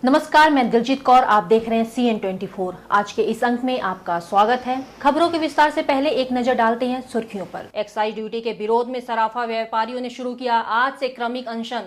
नमस्कार, मैं दिलजीत कौर। आप देख रहे हैं CN24। आज के इस अंक में आपका स्वागत है। खबरों के विस्तार से पहले एक नजर डालते हैं सुर्खियों पर। एक्साइज ड्यूटी के विरोध में सराफा व्यापारियों ने शुरू किया आज से क्रमिक अनशन।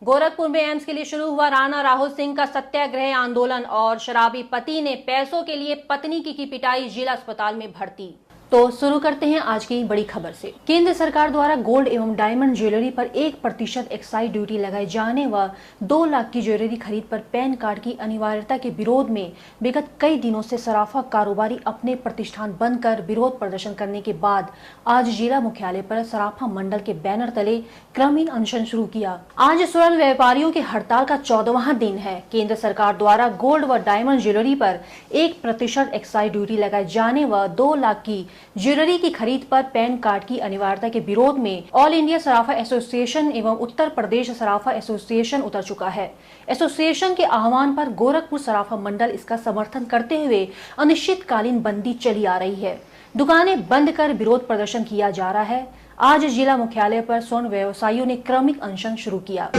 गोरखपुर में एम्स के लिए शुरू हुआ राणा राहुल सिंह का सत्याग्रह आंदोलन और शराबी पति ने पैसों के लिए पत्नी की पिटाई, जिला अस्पताल में भर्ती। तो शुरू करते हैं आज की बड़ी खबर से। केंद्र सरकार द्वारा गोल्ड एवं डायमंड ज्वेलरी पर 1% एक्साइज ड्यूटी लगाए जाने व 2 लाख की ज्वेलरी खरीद पर पैन कार्ड की अनिवार्यता के विरोध में विगत कई दिनों से सराफा कारोबारी अपने प्रतिष्ठान बंद कर विरोध प्रदर्शन करने के बाद आज जिला मुख्यालय पर सराफा मंडल के बैनर तले क्रमिक अनशन शुरू किया। आज स्वर्ण व्यापारियों की हड़ताल का 14वां दिन है। केंद्र सरकार द्वारा गोल्ड व डायमंड ज्वेलरी पर 1% एक्साइज ड्यूटी लगाए जाने व 2 लाख की ज्वेलरी की खरीद पर पैन कार्ड की अनिवार्यता के विरोध में ऑल इंडिया सराफा एसोसिएशन एवं उत्तर प्रदेश सराफा एसोसिएशन उतर चुका है। एसोसिएशन के आह्वान पर गोरखपुर सराफा मंडल इसका समर्थन करते हुए अनिश्चितकालीन बंदी चली आ रही है। दुकानें बंद कर विरोध प्रदर्शन किया जा रहा है। आज जिला मुख्यालय पर स्वर्ण व्यवसायियों ने क्रमिक अनशन शुरू किया।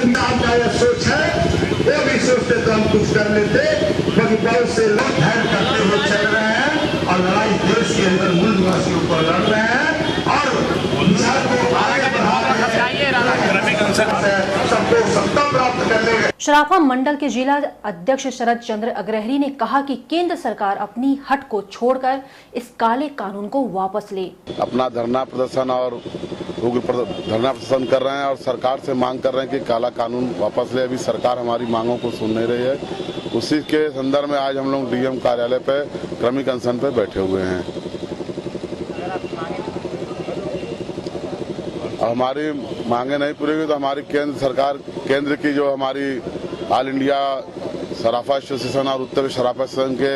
और लड़ाई देश के अंदर मूल निवासियों पर लड़ रहे हैं और को आगे सबको सत्ता प्राप्त करने। सराफा मंडल के जिला अध्यक्ष शरद चंद्र अग्रहरी ने कहा कि केंद्र सरकार अपनी हट को छोड़कर इस काले कानून को वापस ले। अपना धरना प्रदर्शन कर रहे हैं और सरकार से मांग कर रहे हैं कि काला कानून वापस ले। अभी सरकार हमारी मांगों को सुन नहीं रही है। उसी के संदर्भ में आज हम लोग डीएम कार्यालय पे क्रमिक अनशन पे बैठे हुए हैं। हमारी मांगे नहीं पूरी हुई तो हमारी केंद्र की जो हमारी ऑल इंडिया सराफा एसोसिएशन और उत्तर सराफा एसोसिएशन के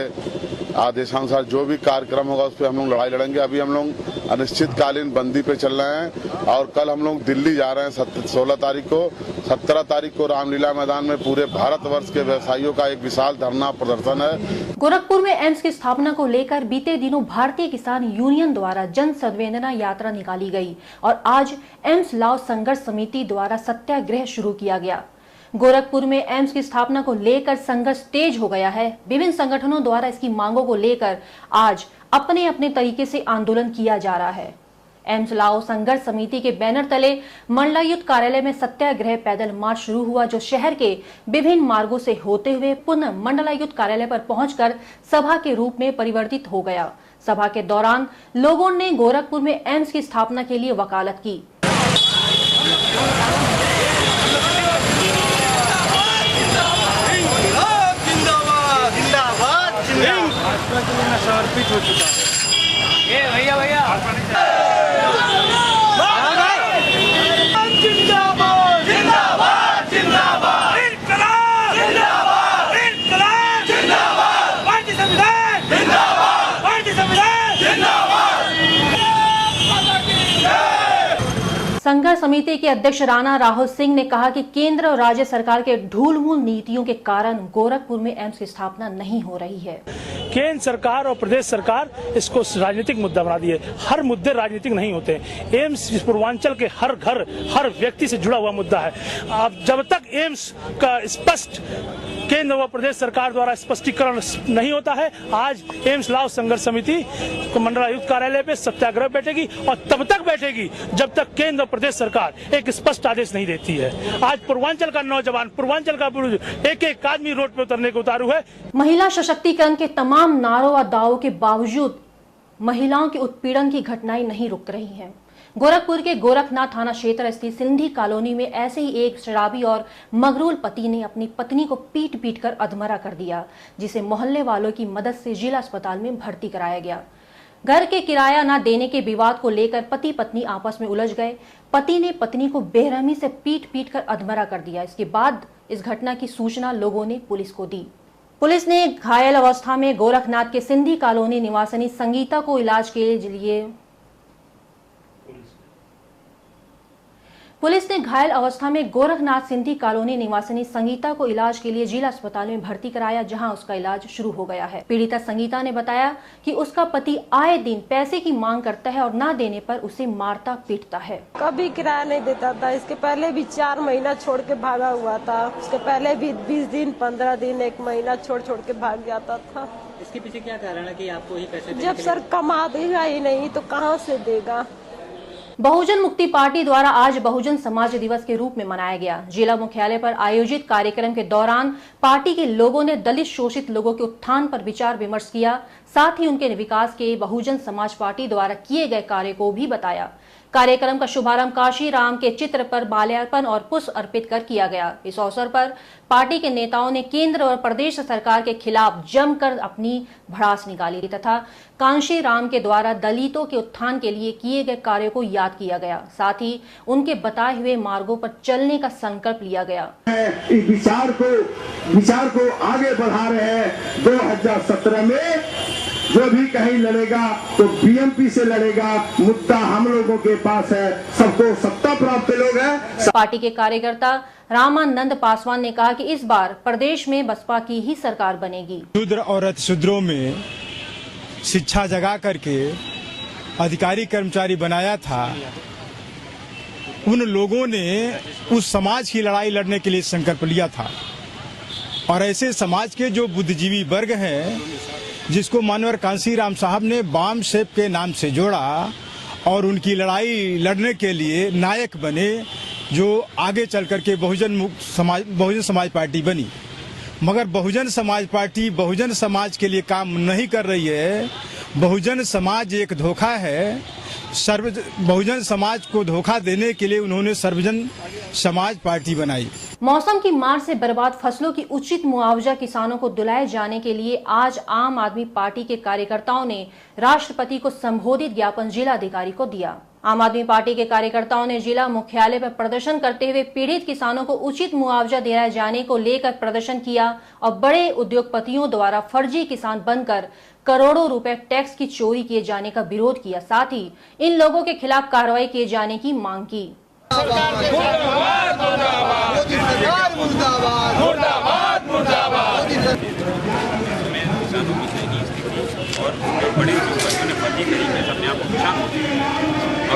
आदेशानुसार जो भी कार्यक्रम होगा उस पर हम लोग लड़ाई लड़ेंगे। अभी हम लोग अनिश्चितकालीन बंदी पे चल रहे हैं और कल हम लोग दिल्ली जा रहे हैं 16 तारीख को। 17 तारीख को रामलीला मैदान में पूरे भारतवर्ष के व्यवसायियों का एक विशाल धरना प्रदर्शन है। गोरखपुर में एम्स की स्थापना को लेकर बीते दिनों भारतीय किसान यूनियन द्वारा जन संवेदना यात्रा निकाली गई और आज एम्स लाओ संघर्ष समिति द्वारा सत्याग्रह शुरू किया गया। गोरखपुर में एम्स की स्थापना को लेकर संघर्ष तेज हो गया है। विभिन्न संगठनों द्वारा इसकी मांगों को लेकर आज अपने अपने तरीके से आंदोलन किया जा रहा है। एम्स लाओ संघर्ष समिति के बैनर तले मंडलायुक्त कार्यालय में सत्याग्रह पैदल मार्च शुरू हुआ, जो शहर के विभिन्न मार्गों से होते हुए पुनः मंडलायुक्त कार्यालय पर पहुंचकर सभा के रूप में परिवर्तित हो गया। सभा के दौरान लोगों ने गोरखपुर में एम्स की स्थापना के लिए वकालत की। समर्पित हो चुका है। ये भैया जिंदाबाद जिंदाबाद जिंदाबाद इनकलाब जिंदाबाद इनकलाब जिंदाबाद भारतीय संविधान जिंदाबाद भारतीय संविधान जिंदाबाद। संघर्ष समिति के अध्यक्ष राणा राहुल सिंह ने कहा कि केंद्र और राज्य सरकार के ढूलमूल नीतियों के कारण गोरखपुर में एम्स की स्थापना नहीं हो रही है। केंद्र सरकार और प्रदेश सरकार इसको राजनीतिक मुद्दा बना दिए। हर मुद्दे राजनीतिक नहीं होते। एम्स पूर्वांचल के हर घर हर व्यक्ति से जुड़ा हुआ मुद्दा है। अब जब तक एम्स का स्पष्ट केंद्र व प्रदेश सरकार द्वारा स्पष्टीकरण नहीं होता है, आज एम्स लाओ संघर्ष समिति मंडलायुक्त कार्यालय पे सत्याग्रह बैठेगी और तब तक बैठेगी जब तक केंद्र और प्रदेश सरकार एक स्पष्ट आदेश नहीं देती है। आज पूर्वांचल का नौजवान, पूर्वांचल का पुरुष, एक आदमी रोड पे उतरने को उतारू है। महिला सशक्तिकरण के तमाम नारों व दावों के बावजूद महिलाओं के उत्पीड़न की घटनाएं नहीं रुक रही हैं। गोरखपुर के गोरखनाथ थाना क्षेत्र स्थित सिंधी कॉलोनी में ऐसे ही एक शराबी और मगरूल पति ने अपनी पत्नी को पीट पीट कर अधमरा कर दिया, जिसे मोहल्ले वालों की मदद से जिला अस्पताल में भर्ती कराया गया। घर के किराया न देने के विवाद को लेकर पति पत्नी आपस में उलझ गए। पति ने पत्नी को बेरहमी से पीट पीट कर अधमरा कर दिया। इसके बाद इस घटना की सूचना लोगों ने पुलिस को दी। पुलिस ने घायल अवस्था में गोरखनाथ के सिंधी कॉलोनी निवासिनी संगीता को इलाज के लिए पुलिस ने घायल अवस्था में गोरखनाथ सिंधी कॉलोनी निवासिनी संगीता को इलाज के लिए जिला अस्पताल में भर्ती कराया, जहां उसका इलाज शुरू हो गया है। पीड़िता संगीता ने बताया कि उसका पति आए दिन पैसे की मांग करता है और न देने पर उसे मारता पीटता है। कभी किराया नहीं देता था, इसके पहले भी 4 महीना छोड़ के भागा हुआ था, उसके पहले भी 20 दिन 15 दिन 1 महीना छोड़ के भाग जाता था। इसके पीछे क्या कारण है कि आपको ही पैसे जब सर कमा देगा ही नहीं तो कहाँ से देगा। बहुजन मुक्ति पार्टी द्वारा आज बहुजन समाज दिवस के रूप में मनाया गया। जिला मुख्यालय पर आयोजित कार्यक्रम के दौरान पार्टी के लोगों ने दलित शोषित लोगों के उत्थान पर विचार विमर्श किया, साथ ही उनके विकास के बहुजन समाज पार्टी द्वारा किए गए कार्य को भी बताया। कार्यक्रम का शुभारंभ काशी राम के चित्र पर माल्यार्पण और पुष्प अर्पित कर किया गया। इस अवसर पर पार्टी के नेताओं ने केंद्र और प्रदेश सरकार के खिलाफ जमकर अपनी भड़ास निकाली तथा कांशी राम के द्वारा दलितों के उत्थान के लिए किए गए कार्यों को याद किया गया। साथ ही उनके बताए हुए मार्गों पर चलने का संकल्प लिया गया। इस विचार को आगे बढ़ा रहे हैं। 2017 में जो भी कहीं लड़ेगा तो बीएमपी से लड़ेगा। मुद्दा हम लोगों के पास है, सबको सत्ता प्राप्त लोग हैं। पार्टी के कार्यकर्ता रामानंद पासवान ने कहा कि इस बार प्रदेश में बसपा की ही सरकार बनेगी। शूद्र और अतिशूद्रों में शिक्षा जगा करके अधिकारी कर्मचारी बनाया था, उन लोगों ने उस समाज की लड़ाई लड़ने के लिए संकल्प लिया था। और ऐसे समाज के जो बुद्धिजीवी वर्ग हैं, जिसको मानवर कांसी राम साहब ने बाम सेप के नाम से जोड़ा और उनकी लड़ाई लड़ने के लिए नायक बने, जो आगे चल करके बहुजन समाज पार्टी बनी। मगर बहुजन समाज पार्टी बहुजन समाज के लिए काम नहीं कर रही है। बहुजन समाज एक धोखा है। बहुजन समाज को धोखा देने के लिए उन्होंने सर्वजन समाज पार्टी बनाई। मौसम की मार से बर्बाद फसलों की उचित मुआवजा किसानों को दिलाए जाने के लिए आज आम आदमी पार्टी के कार्यकर्ताओं ने राष्ट्रपति को संबोधित ज्ञापन जिलाधिकारी को दिया। आम आदमी पार्टी के कार्यकर्ताओं ने जिला मुख्यालय पर प्रदर्शन करते हुए पीड़ित किसानों को उचित मुआवजा दिलाए जाने को लेकर प्रदर्शन किया और बड़े उद्योगपतियों द्वारा फर्जी किसान बनकर करोड़ों रुपए टैक्स की चोरी किए जाने का विरोध किया। साथ ही इन लोगों के खिलाफ कार्रवाई किए जाने की मांग की। और बड़े उद्योगपतियों ने फर्जी तरीके से अपने आप को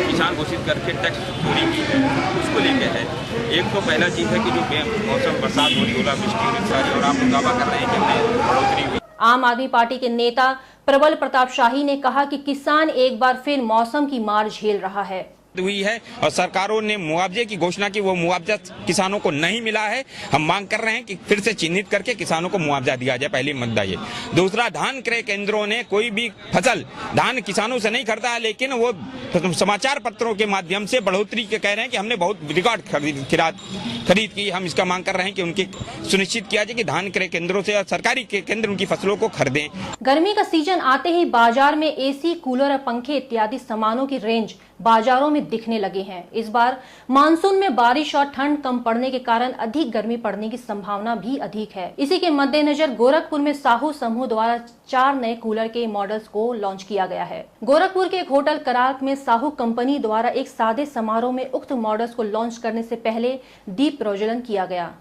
किसान घोषित करके टैक्स चोरी की है, उसको लेके है। एक तो पहला चीज़ है कि जो मौसम बरसात हो रही, ओलावृष्टि हो रही सारी, और आप दावा कर रहे हैं कि हमने बढ़ोतरी हुई। आम आदमी पार्टी के नेता प्रबल प्रताप शाही ने कहा कि किसान एक बार फिर मौसम की मार झेल रहा है हुई है और सरकारों ने मुआवजे की घोषणा की, वो मुआवजा किसानों को नहीं मिला है। हम मांग कर रहे हैं कि फिर से चिन्हित करके किसानों को मुआवजा दिया जाए। पहली मुद्दा ये। दूसरा, धान क्रय केंद्रों ने कोई भी फसल धान किसानों से नहीं खरीदा है, लेकिन वो समाचार पत्रों के माध्यम से बढ़ोतरी के कह रहे हैं कि हमने बहुत रिकॉर्ड खरीद की। हम इसका मांग कर रहे हैं कि उनकी सुनिश्चित किया जाए कि धान क्रय केंद्रों से और सरकारी केंद्र उनकी फसलों को खरीदें। गर्मी का सीजन आते ही बाजार में एसी, कूलर और पंखे इत्यादि सामानों की रेंज बाजारों में दिखने लगे हैं। इस बार मानसून में बारिश और ठंड कम पड़ने के कारण अधिक गर्मी पड़ने की संभावना भी अधिक है। इसी के मद्देनजर गोरखपुर में साहू समूह द्वारा 4 नए कूलर के मॉडल्स को लॉन्च किया गया है। गोरखपुर के एक होटल कराक में साहू कंपनी द्वारा एक सादे समारोह में उक्त मॉडल्स को लॉन्च करने से पहले दीप प्रज्वलन किया गया।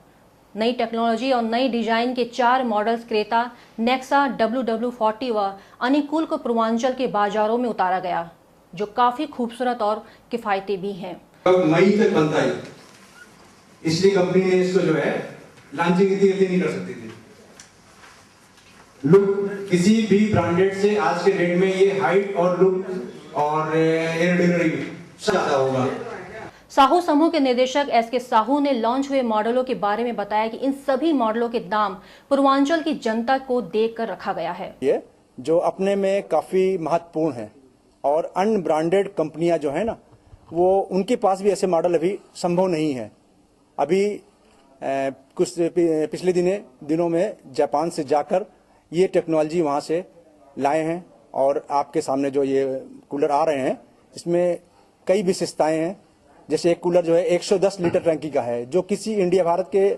नई टेक्नोलॉजी और नई डिजाइन के 4 मॉडल्स क्रेता, नेक्सा, WW40 व अनुकूल को पूर्वांचल के बाजारों में उतारा गया, जो काफी खूबसूरत और किफायती भी हैं। मई तक बनता है, इसलिए कंपनी ने इसको जो है लॉन्चिंग इतनी जल्दी नहीं कर सकती थी। लुक किसी भी ब्रांडेड से आज के डेट में ये हाइट और लुक और एयरोडायनेमिक ज्यादा होगा। साहू समूह के निदेशक SK साहू ने लॉन्च हुए मॉडलों के बारे में बताया कि इन सभी मॉडलों के दाम पूर्वांचल की जनता को देखकर रखा गया है। ये जो अपने में काफी महत्वपूर्ण है और अनब्रांडेड कंपनियां जो है ना, वो उनके पास भी ऐसे मॉडल अभी संभव नहीं है। अभी कुछ पिछले दिनों में जापान से जाकर ये टेक्नोलॉजी वहां से लाए हैं और आपके सामने जो ये कूलर आ रहे हैं, इसमें कई विशेषताएं हैं। जैसे एक कूलर जो है 110 लीटर टंकी का है, जो किसी इंडिया भारत के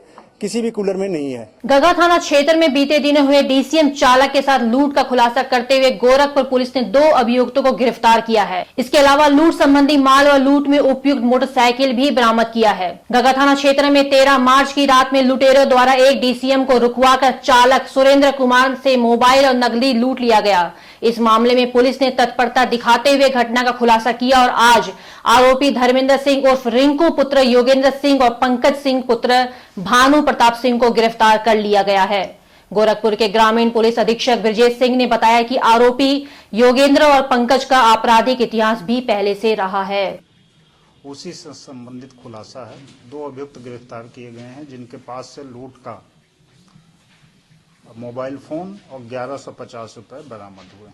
किसी भी कूलर में नहीं है। गगा थाना क्षेत्र में बीते दिनों हुए डीसीएम चालक के साथ लूट का खुलासा करते हुए गोरखपुर पुलिस ने 2 अभियुक्तों को गिरफ्तार किया है। इसके अलावा लूट संबंधी माल और लूट में उपयुक्त मोटरसाइकिल भी बरामद किया है। गगा थाना क्षेत्र में 13 मार्च की रात में लुटेरों द्वारा एक डीसीएम को रुकवाकर चालक सुरेंद्र कुमार से मोबाइल और नकदी लूट लिया गया। इस मामले में पुलिस ने तत्परता दिखाते हुए घटना का खुलासा किया और आज आरोपी धर्मेंद्र सिंह उर्फ रिंकू पुत्र योगेंद्र सिंह और पंकज सिंह पुत्र भानु प्रताप सिंह को गिरफ्तार कर लिया गया है। गोरखपुर के ग्रामीण पुलिस अधीक्षक ब्रजेश सिंह ने बताया कि आरोपी योगेंद्र और पंकज का आपराधिक इतिहास भी पहले से रहा है। उसी से संबंधित खुलासा है। 2 अभियुक्त गिरफ्तार किए गए हैं जिनके पास से लूट का मोबाइल फोन और 1150 रुपए बरामद हुए।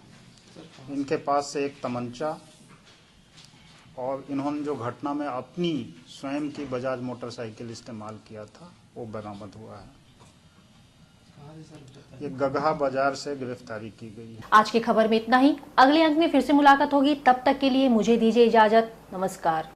इनके पास से एक तमंचा और इन्होंने जो घटना में अपनी स्वयं की बजाज मोटरसाइकिल इस्तेमाल किया था वो बरामद हुआ है। ये गगहा बाजार से गिरफ्तारी की गई है। आज की खबर में इतना ही। अगले अंक में फिर से मुलाकात होगी। तब तक के लिए मुझे दीजिए इजाजत। नमस्कार।